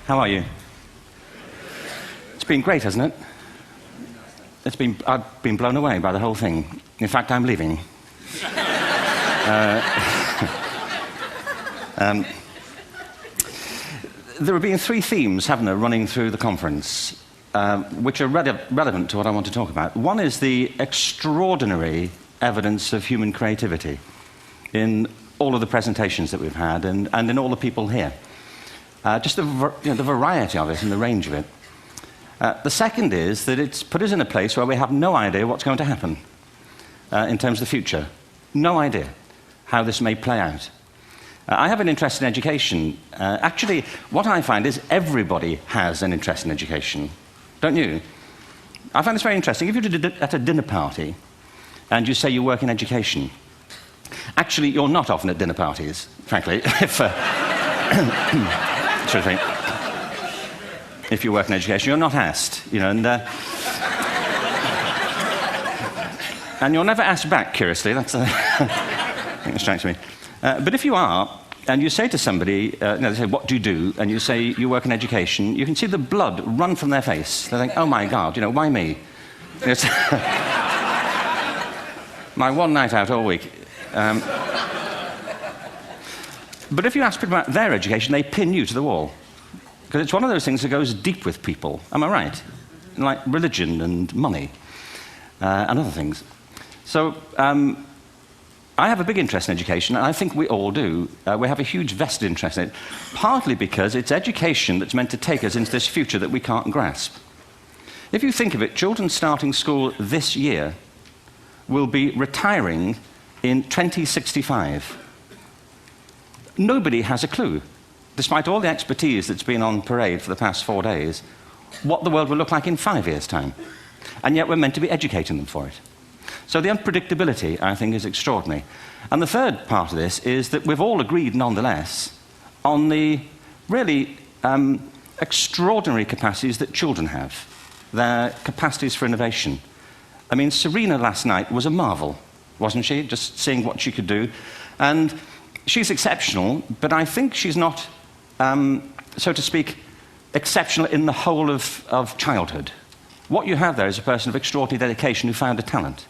How are you? It's been great, hasn't it? I've been blown away by the whole thing. In fact, I'm leaving. There have been three themes, haven't there, running through the conference, which are relevant to what I want to talk about. One is the extraordinary evidence of human creativity in all of the presentations that we've had and in all the people here. Just the variety of it and the range of it. The second is that it's put us in a place where we have no idea what's going to happen in terms of the future. No idea how this may play out. I have an interest in education. Actually, what I find is everybody has an interest in education. Don't you? I find this very interesting. If you're at a dinner party and you say you work in education, actually, you're not often at dinner parties, frankly, if you work in education, you're not asked, and you're never asked back, curiously. That's I think it strikes me. But if you are, and you say to somebody, they say, what do you do? And you say, you work in education, you can see the blood run from their face. They think, oh my God, why me? It's my one night out all week. But if you ask people about their education, they pin you to the wall. Because it's one of those things that goes deep with people. Am I right? Like religion and money and other things. So I have a big interest in education, and I think we all do. We have a huge vested interest in it, partly because it's education that's meant to take us into this future that we can't grasp. If you think of it, children starting school this year will be retiring in 2065. Nobody has a clue, despite all the expertise that's been on parade for the past 4 days, what the world will look like in 5 years' time. And yet we're meant to be educating them for it. So the unpredictability, I think, is extraordinary. And the third part of this is that we've all agreed, nonetheless, on the really extraordinary capacities that children have, their capacities for innovation. I mean, Serena last night was a marvel, wasn't she? Just seeing what she could do. And she's exceptional, but I think she's not, so to speak, exceptional in the whole of childhood. What you have there is a person of extraordinary dedication who found a talent.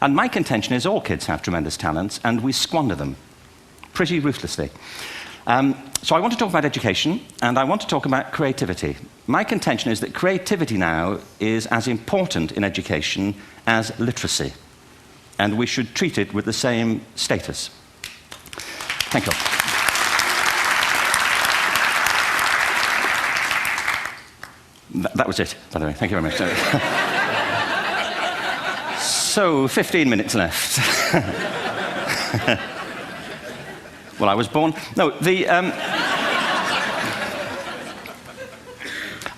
And my contention is all kids have tremendous talents, and we squander them pretty ruthlessly. So I want to talk about education, and I want to talk about creativity. My contention is that creativity now is as important in education as literacy, and we should treat it with the same status. Thank you. That was it, by the way. Thank you very much. So, 15 minutes left. Well, I was born... No,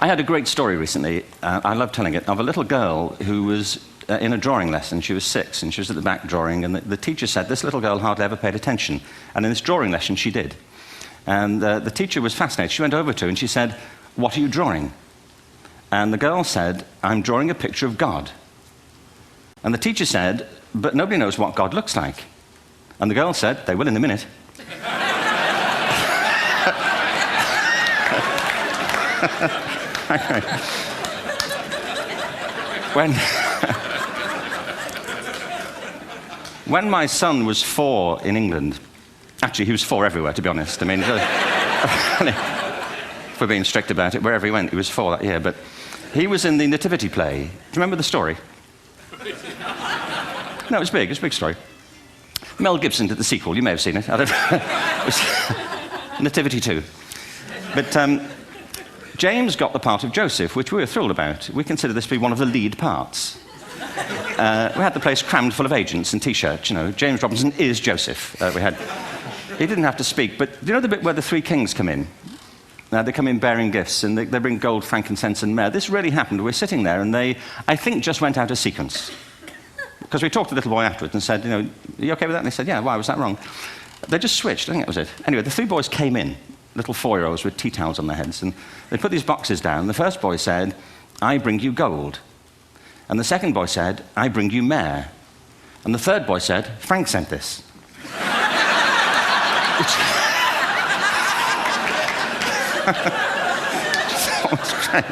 I had a great story recently, I love telling it, of a little girl who was in a drawing lesson. She was 6, and she was at the back drawing, and the teacher said, this little girl hardly ever paid attention. And in this drawing lesson, she did. And the teacher was fascinated. She went over to her and she said, what are you drawing? And the girl said, I'm drawing a picture of God. And the teacher said, but nobody knows what God looks like. And the girl said, they will in a minute. When my son was 4 in England, actually he was 4 everywhere, to be honest. I mean, if we're being strict about it, wherever he went, he was 4 that year. But he was in the Nativity play. Do you remember the story? No, it was big. It was a big story. Mel Gibson did the sequel. You may have seen it. I don't know. It was Nativity 2. But James got the part of Joseph, which we were thrilled about. We consider this to be one of the lead parts. We had the place crammed full of agents and T-shirts. James Robinson is Joseph. He didn't have to speak, but do you know the bit where the 3 kings come in? They come in bearing gifts, and they bring gold, frankincense, and myrrh. This really happened. We're sitting there, and they, I think, just went out of sequence. Because we talked to the little boy afterwards and said, are you okay with that? And they said, yeah, why was that wrong? They just switched. I think that was it. Anyway, the 3 boys came in, little 4-year-olds with tea towels on their heads, and they put these boxes down. The first boy said, I bring you gold. And the second boy said, I bring you myrrh. And the third boy said, Frank sent this. was great.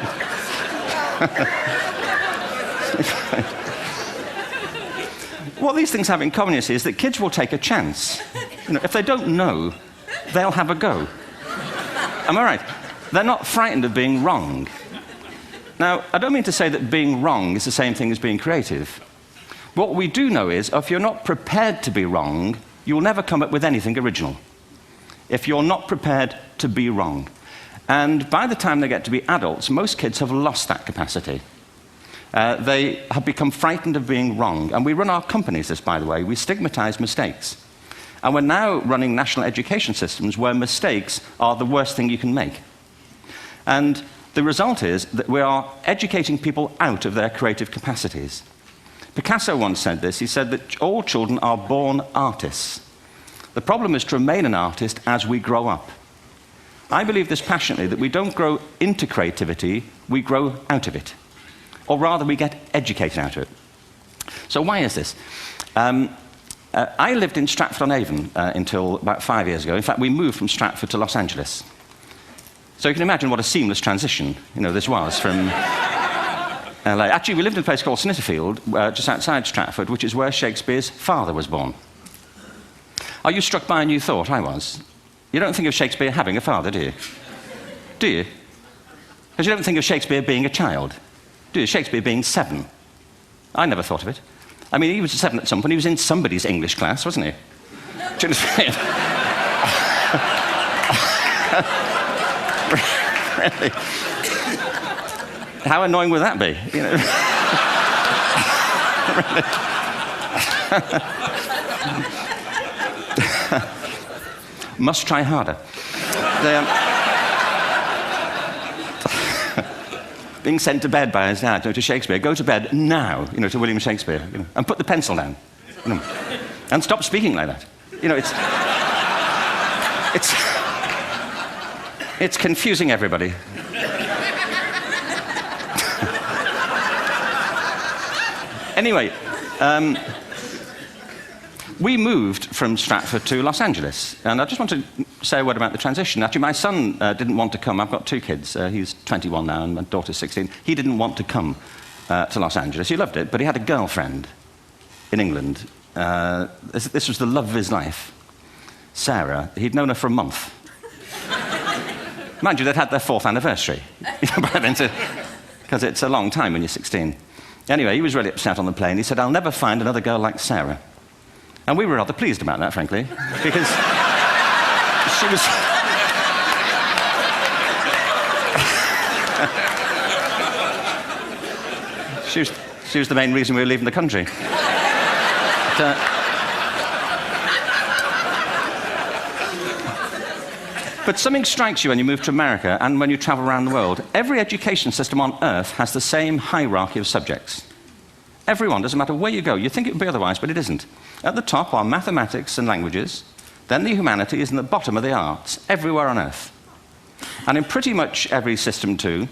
What these things have in common, you see, is that kids will take a chance. If they don't know, they'll have a go. Am I right? They're not frightened of being wrong. Now, I don't mean to say that being wrong is the same thing as being creative. What we do know is, if you're not prepared to be wrong, you'll never come up with anything original. If you're not prepared to be wrong. And by the time they get to be adults, most kids have lost that capacity. They have become frightened of being wrong. And we run our companies this, by the way. We stigmatize mistakes. And we're now running national education systems where mistakes are the worst thing you can make. And the result is that we are educating people out of their creative capacities. Picasso once said this. He said that all children are born artists. The problem is to remain an artist as we grow up. I believe this passionately, that we don't grow into creativity, we grow out of it. Or rather, we get educated out of it. So why is this? I lived in Stratford-on-Avon until about 5 years ago. In fact, we moved from Stratford to Los Angeles. So you can imagine what a seamless transition this was from LA. Actually, we lived in a place called Snitterfield, just outside Stratford, which is where Shakespeare's father was born. Are you struck by a new thought? I was. You don't think of Shakespeare having a father, do you? Do you? Because you don't think of Shakespeare being a child. Do you? Shakespeare being 7. I never thought of it. I mean, he was 7 at some point. He was in somebody's English class, wasn't he? Do you understand? Really? How annoying would that be? Must try harder. Being sent to bed by his dad, to Shakespeare, go to bed now, to William Shakespeare, and put the pencil down, and stop speaking like that. It's confusing everybody. Anyway, we moved from Stratford to Los Angeles, and I just want to say a word about the transition. Actually, my son didn't want to come. I've got 2 kids. He's 21 now, and my daughter's 16. He didn't want to come to Los Angeles. He loved it, but he had a girlfriend in England. This was the love of his life, Sarah. He'd known her for a month. Mind you, they'd had their 4th anniversary, because it's a long time when you're 16. Anyway, he was really upset on the plane. He said, "I'll never find another girl like Sarah." And we were rather pleased about that, frankly, because she was the main reason we were leaving the country. But something strikes you when you move to America and when you travel around the world. Every education system on Earth has the same hierarchy of subjects. Everyone, doesn't matter where you go. You'd think it would be otherwise, but it isn't. At the top are mathematics and languages, then the humanities, and at the bottom are the arts, everywhere on Earth. And in pretty much every system, too,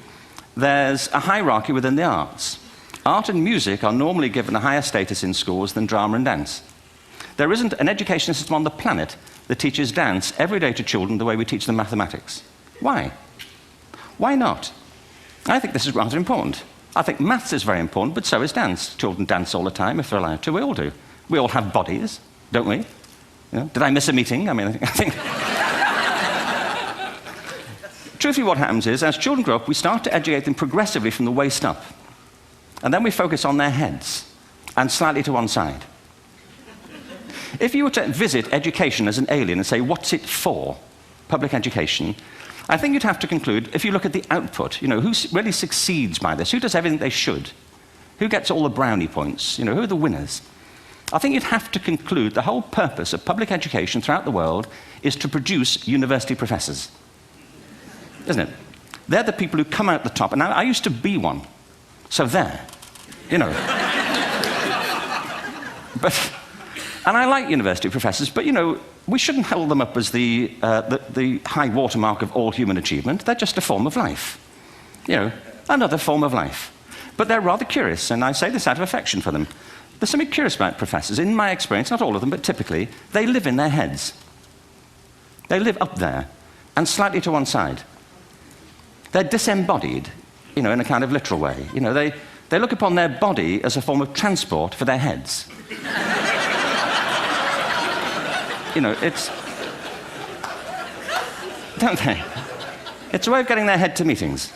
there's a hierarchy within the arts. Art and music are normally given a higher status in schools than drama and dance. There isn't an education system on the planet that teaches dance every day to children the way we teach them mathematics. Why? Why not? I think this is rather important. I think maths is very important, but so is dance. Children dance all the time if they're allowed to. We all do. We all have bodies, don't we? Did I miss a meeting? I mean, I think... Truthfully, what happens is, as children grow up, we start to educate them progressively from the waist up. And then we focus on their heads, and slightly to one side. If you were to visit education as an alien and say, what's it for, public education, I think you'd have to conclude, if you look at the output, who really succeeds by this? Who does everything they should? Who gets all the brownie points? Who are the winners? I think you'd have to conclude the whole purpose of public education throughout the world is to produce university professors. Isn't it? They're the people who come out the top. And I used to be one. So there. And I like university professors, but, we shouldn't hold them up as the high watermark of all human achievement. They're just a form of life. Another form of life. But they're rather curious, and I say this out of affection for them. There's something curious about professors. In my experience, not all of them, but typically, they live in their heads. They live up there, and slightly to one side. They're disembodied, in a kind of literal way. They look upon their body as a form of transport for their heads. It's... Don't they? It's a way of getting their head to meetings.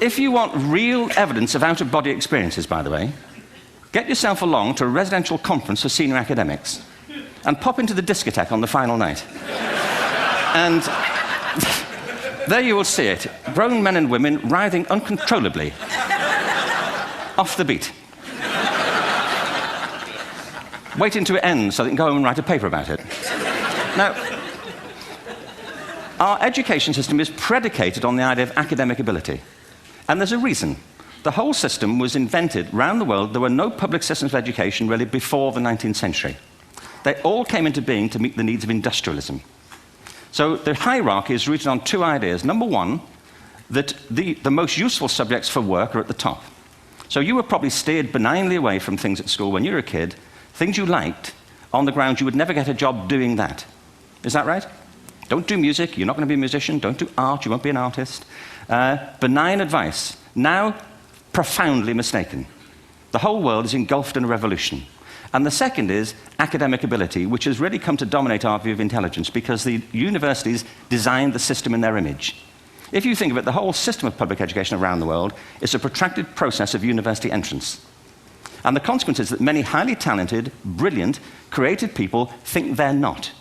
If you want real evidence of out-of-body experiences, by the way, get yourself along to a residential conference for senior academics and pop into the discotheque on the final night. And there you will see it, grown men and women writhing uncontrollably off the beat, waiting to it ends so they can go home and write a paper about it. Now, our education system is predicated on the idea of academic ability. And there's a reason. The whole system was invented around the world. There were no public systems of education really before the 19th century. They all came into being to meet the needs of industrialism. So the hierarchy is rooted on two ideas. Number one, that the most useful subjects for work are at the top. So you were probably steered benignly away from things at school when you were a kid, things you liked, on the grounds you would never get a job doing that. Is that right? Don't do music, you're not going to be a musician. Don't do art, you won't be an artist. Benign advice, now profoundly mistaken. The whole world is engulfed in a revolution. And the second is academic ability, which has really come to dominate our view of intelligence because the universities designed the system in their image. If you think of it, the whole system of public education around the world is a protracted process of university entrance. And the consequence is that many highly talented, brilliant, creative people think they're not,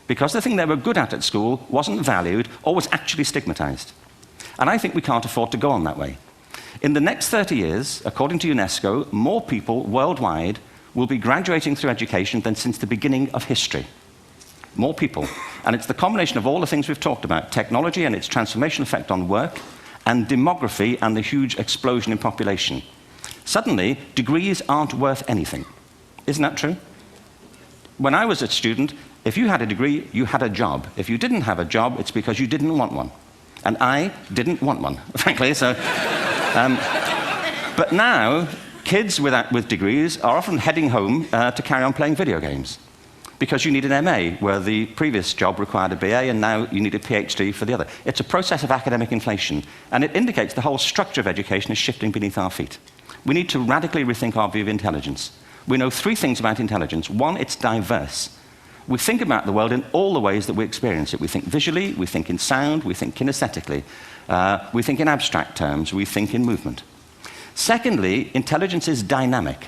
because the thing they were good at school wasn't valued or was actually stigmatized. And I think we can't afford to go on that way. In the next 30 years, according to UNESCO, more people worldwide will be graduating through education than since the beginning of history. More people. And it's the combination of all the things we've talked about, technology and its transformational effect on work, and demography and the huge explosion in population. Suddenly, degrees aren't worth anything. Isn't that true? When I was a student, if you had a degree, you had a job. If you didn't have a job, it's because you didn't want one. And I didn't want one, frankly. So, but now, kids with degrees are often heading home to carry on playing video games because you need an MA, where the previous job required a BA, and now you need a PhD for the other. It's a process of academic inflation, and it indicates the whole structure of education is shifting beneath our feet. We need to radically rethink our view of intelligence. We know three things about intelligence. One, it's diverse. We think about the world in all the ways that we experience it. We think visually, we think in sound, we think kinesthetically, we think in abstract terms, we think in movement. Secondly, intelligence is dynamic.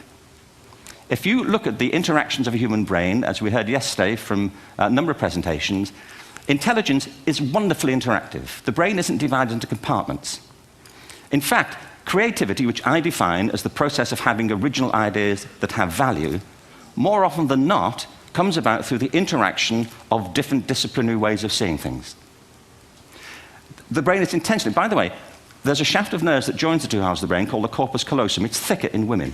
If you look at the interactions of a human brain, as we heard yesterday from a number of presentations, intelligence is wonderfully interactive. The brain isn't divided into compartments. In fact, creativity, which I define as the process of having original ideas that have value, more often than not, comes about through the interaction of different disciplinary ways of seeing things. The brain is intentionally... By the way, there's a shaft of nerves that joins the two halves of the brain called the corpus callosum. It's thicker in women.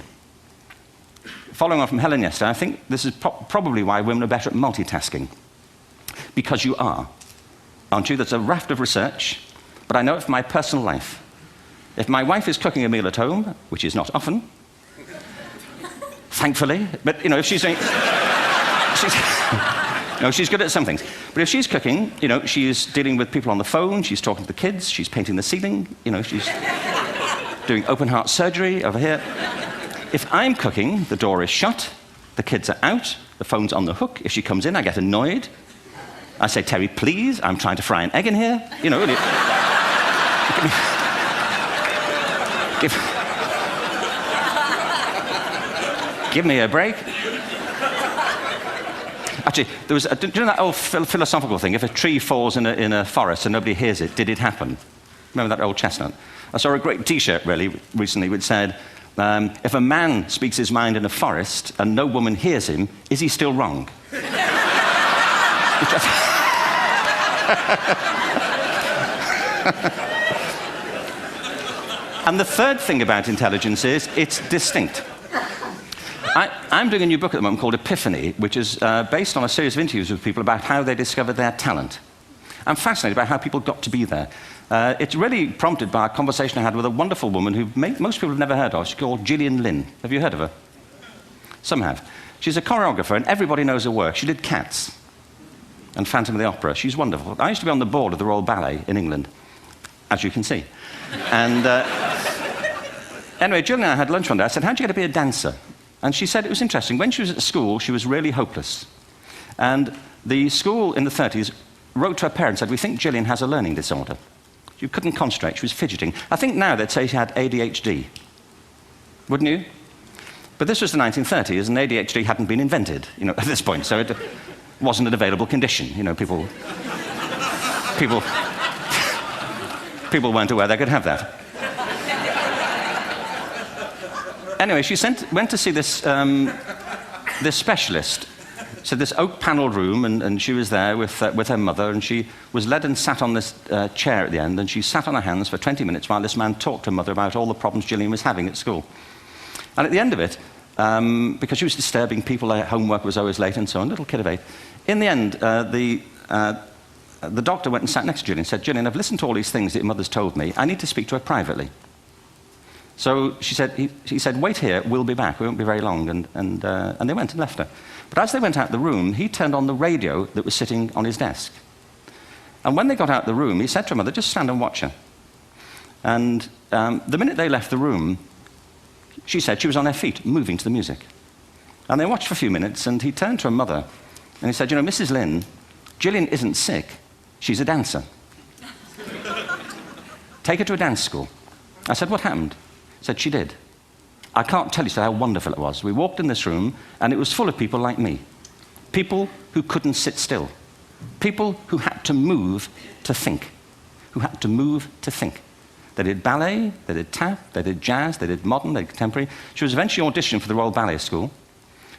Following on from Helen yesterday, I think this is probably why women are better at multitasking. Because you are. Aren't you? There's a raft of research, but I know it from my personal life. If my wife is cooking a meal at home, which is not often, thankfully, but, if she's doing... she's good at some things. But if she's cooking, she's dealing with people on the phone, she's talking to the kids, she's painting the ceiling, she's doing open heart surgery over here. If I'm cooking, the door is shut, the kids are out, the phone's on the hook. If she comes in, I get annoyed. I say, Terry, please, I'm trying to fry an egg in here. Give me a break. Actually, do you know that old philosophical thing? If a tree falls in a forest and nobody hears it, did it happen? Remember that old chestnut? I saw a great T-shirt recently which said, if a man speaks his mind in a forest and no woman hears him, is he still wrong? And the third thing about intelligence is it's distinct. I'm doing a new book at the moment called Epiphany, which is based on a series of interviews with people about how they discovered their talent. I'm fascinated by how people got to be there. It's really prompted by a conversation I had with a wonderful woman who most people have never heard of. She's called Gillian Lynn. Have you heard of her? Some have. She's a choreographer, and everybody knows her work. She did Cats. and Phantom of the Opera. She's wonderful. I used to be on the board of the Royal Ballet in England, as you can see. And anyway, Jill and I had lunch one day. I said, how'd you get to be a dancer? And she said it was interesting. When she was at school, she was really hopeless. And the school in the 30s wrote to her parents and said, we think Gillian has a learning disorder. She couldn't concentrate, she was fidgeting. I think now they'd say she had ADHD. Wouldn't you? But this was the 1930s, and ADHD hadn't been invented, at this point, so it wasn't an available condition. People weren't aware they could have that. Anyway, she went to see this specialist. So this oak-panelled room, and she was there with her mother, and she was led and sat on this chair at the end, and she sat on her hands for 20 minutes while this man talked to her mother about all the problems Gillian was having at school. And at the end of it, because she was disturbing people, their homework was always late and so on, little kid of 8, in the end, the doctor went and sat next to Gillian and said, Gillian, I've listened to all these things that your mother's told me. I need to speak to her privately. So he said, wait here, we'll be back. We won't be very long. And they went and left her. But as they went out the room, he turned on the radio that was sitting on his desk. And when they got out the room, he said to her mother, just stand and watch her. And the minute they left the room, she said she was on her feet, moving to the music. And they watched for a few minutes, and he turned to her mother, and he said, Mrs. Lynn, Gillian isn't sick, she's a dancer. Take her to a dance school. I said, what happened? He said, she did. I can't tell you how wonderful it was. We walked in this room, and it was full of people like me. People who couldn't sit still. People who had to move to think. Who had to move to think. They did ballet, they did tap, they did jazz, they did modern, they did contemporary. She was eventually auditioned for the Royal Ballet School.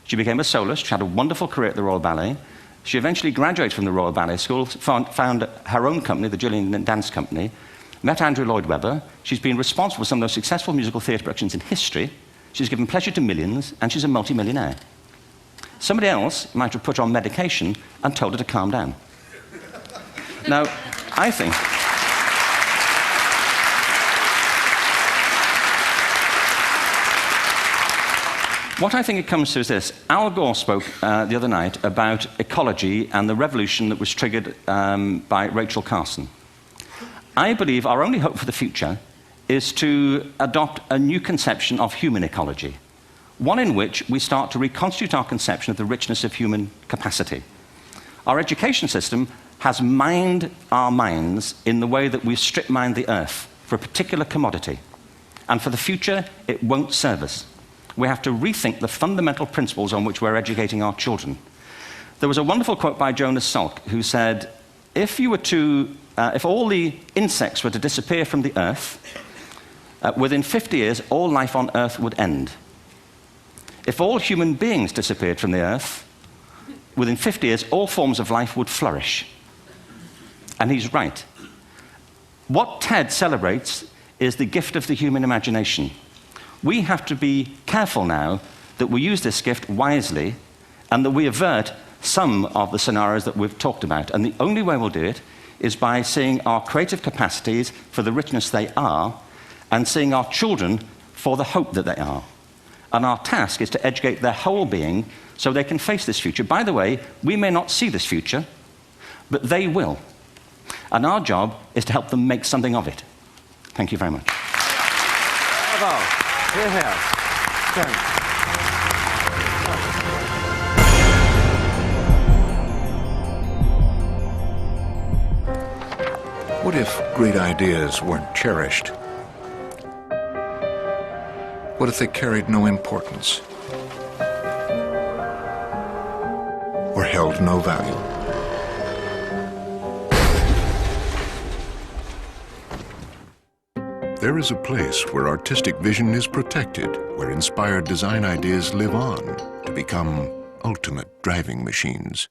She became a soloist. She had a wonderful career at the Royal Ballet. She eventually graduated from the Royal Ballet School, found her own company, the Gillian Dance Company, met Andrew Lloyd Webber. She's been responsible for some of the most successful musical theatre productions in history. She's given pleasure to millions, and she's a multi-millionaire. Somebody else might have put her on medication and told her to calm down. Now, I think... What I think it comes to is this. Al Gore spoke the other night about ecology and the revolution that was triggered by Rachel Carson. I believe our only hope for the future is to adopt a new conception of human ecology, one in which we start to reconstitute our conception of the richness of human capacity. Our education system has mined our minds in the way that we've strip-mined the earth for a particular commodity, and for the future, it won't serve us. We have to rethink the fundamental principles on which we're educating our children. There was a wonderful quote by Jonas Salk, who said, if all the insects were to disappear from the earth, within 50 years, all life on earth would end. If all human beings disappeared from the earth, within 50 years, all forms of life would flourish. And he's right. What TED celebrates is the gift of the human imagination. We have to be careful now that we use this gift wisely and that we avert some of the scenarios that we've talked about. And the only way we'll do it is by seeing our creative capacities for the richness they are and seeing our children for the hope that they are. And our task is to educate their whole being so they can face this future. By the way, we may not see this future, but they will. And our job is to help them make something of it. Thank you very much. Bravo. What if great ideas weren't cherished? What if they carried no importance? Or held no value? There is a place where artistic vision is protected, where inspired design ideas live on to become ultimate driving machines.